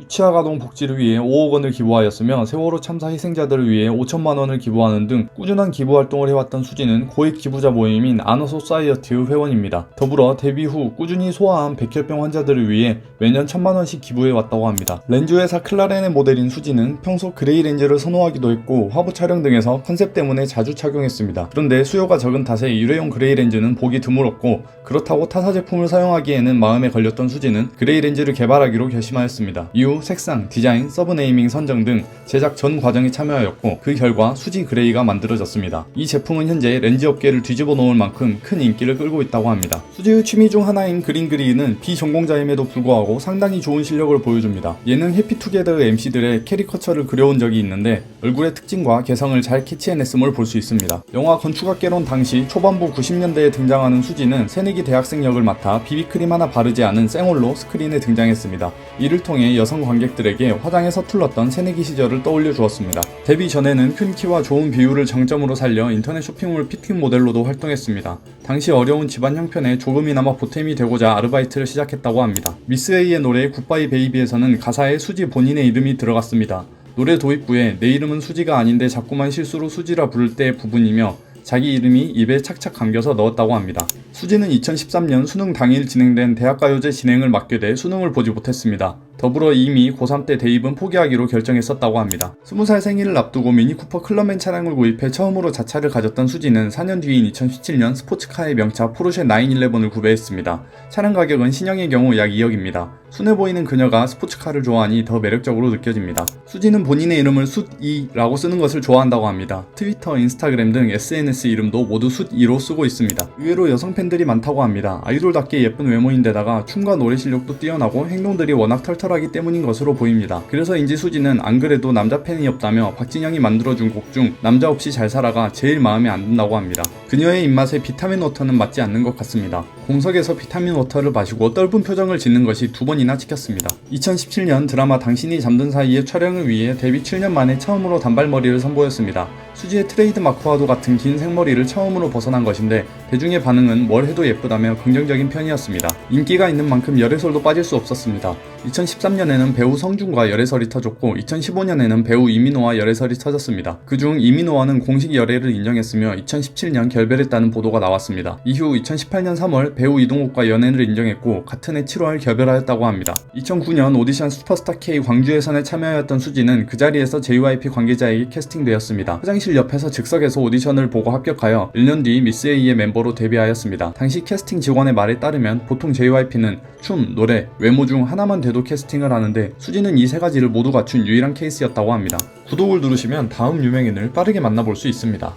유치아가동 복지를 위해 5억 원을 기부하였으며 세월호 참사 희생자들을 위해 5천만 원을 기부하는 등 꾸준한 기부 활동을 해왔던 수지는 고액 기부자 모임인 아너소사이어티의 회원입니다. 더불어 데뷔 후 꾸준히 소아암 백혈병 환자들을 위해 매년 1,000만 원씩 기부해왔다고 합니다. 렌즈 회사 클라렌의 모델인 수지는 평소 그레이 렌즈를 선호하기도 했고 화보 촬영 등에서 컨셉 때문에 자주 착용했습니다. 그런데 수요가 적은 탓에 일회용 그레이 렌즈는 보기 드물었고 그렇다고 타사 제품을 사용하기에는 마음에 걸렸던 수지는 그레이 렌즈를 개발하기로 결심하였습니다. 이후 색상, 디자인, 서브네이밍 선정 등 제작 전 과정에 참여하였고 그 결과 수지 그레이가 만들어졌습니다. 이 제품은 현재 렌즈 업계를 뒤집어 놓을 만큼 큰 인기를 끌고 있다고 합니다. 수지의 취미 중 하나인 그림 그리기는 비전공자임에도 불구하고 상당히 좋은 실력을 보여줍니다. 예능 해피투게더의 MC들의 캐리커처를 그려온 적이 있는데 얼굴의 특징과 개성을 잘 캐치해냈음을 볼 수 있습니다. 영화 건축학개론 당시 초반부 90년대에 등장하는 수지는 새내기 대학생 역을 맡아 비비크림 하나 바르지 않은 쌩얼로 스크린에 등장했습니다. 이를 통해 여성 관객들에게 화장에 서툴렀던 새내기 시절을 떠올려 주었습니다. 데뷔 전에는 큰 키와 좋은 비율을 정점으로 살려 인터넷 쇼핑몰 피팅 모델로도 활동했습니다. 당시 어려운 집안 형편에 조금이나마 보탬이 되고자 아르바이트를 시작했다고 합니다. 미스 A의 노래 굿바이 베이비에서는 가사에 수지 본인의 이름이 들어갔습니다. 노래 도입부에 내 이름은 수지가 아닌데 자꾸만 실수로 수지라 부를 때의 부분이며 자기 이름이 입에 착착 감겨서 넣었다고 합니다. 수지는 2013년 수능 당일 진행된 대학가요제 진행을 맡게 돼 수능을 보지 못했습니다. 더불어 이미 고3 때 대입은 포기하기로 결정했었다고 합니다. 20살 생일을 앞두고 미니쿠퍼 클럽맨 차량을 구입해 처음으로 자차를 가졌던 수지는 4년 뒤인 2017년 스포츠카의 명차 포르쉐 911을 구매했습니다. 차량 가격은 신형의 경우 약 2억입니다. 순해 보이는 그녀가 스포츠카를 좋아하니 더 매력적으로 느껴집니다. 수지는 본인의 이름을 숫이라고 쓰는 것을 좋아한다고 합니다. 트위터, 인스타그램 등 SNS 이름도 모두 숫이로 쓰고 있습니다. 의외로 여성 팬들이 많다고 합니다. 아이돌답게 예쁜 외모인데다가 춤과 노래 실력도 뛰어나고 행동들이 워낙 털털하기 때문인 것으로 보입니다. 그래서인지 수지는 안 그래도 남자 팬이 없다며 박진영이 만들어준 곡 중 남자 없이 잘 살아가 제일 마음에 안 든다고 합니다. 그녀의 입맛에 비타민 워터는 맞지 않는 것 같습니다. 공석에서 비타민 워터를 마시고 떫은 표정을 짓는 것이 2번이나 찍혔습니다. 2017년 드라마 당신이 잠든 사이에 촬영을 위해 데뷔 7년 만에 처음으로 단발머리를 선보였습니다. 수지의 트레이드 마크와도 같은 긴 생머리를 처음으로 벗어난 것인데 대중의 반응은 뭘 해도 예쁘다며 긍정적인 편이었습니다. 인기가 있는 만큼 열애설도 빠질 수 없었습니다. 2013년에는 배우 성준과 열애설이 터졌고 2015년에는 배우 이민호와 열애설이 터졌습니다. 그중 이민호와는 공식 열애를 인정했으며 2017년 결별했다는 보도가 나왔습니다. 이후 2018년 3월 배우 이동욱과 연애를 인정했고 같은 해 7월 결별하였다고 합니다. 2009년 오디션 슈퍼스타 K 광주 예선에 참여하였던 수지는 그 자리에서 JYP 관계자에게 캐스팅되었습니다. 화장실 옆에서 즉석에서 오디션을 보고 합격하여 1년 뒤 미스 A의 멤버로 데뷔하였습니다. 당시 캐스팅 직원의 말에 따르면 보통 JYP는 춤, 노래, 외모 중 하나만 돼도 캐스팅을 하는데 수지는 이 세 가지를 모두 갖춘 유일한 케이스였다고 합니다. 구독을 누르시면 다음 유명인을 빠르게 만나볼 수 있습니다.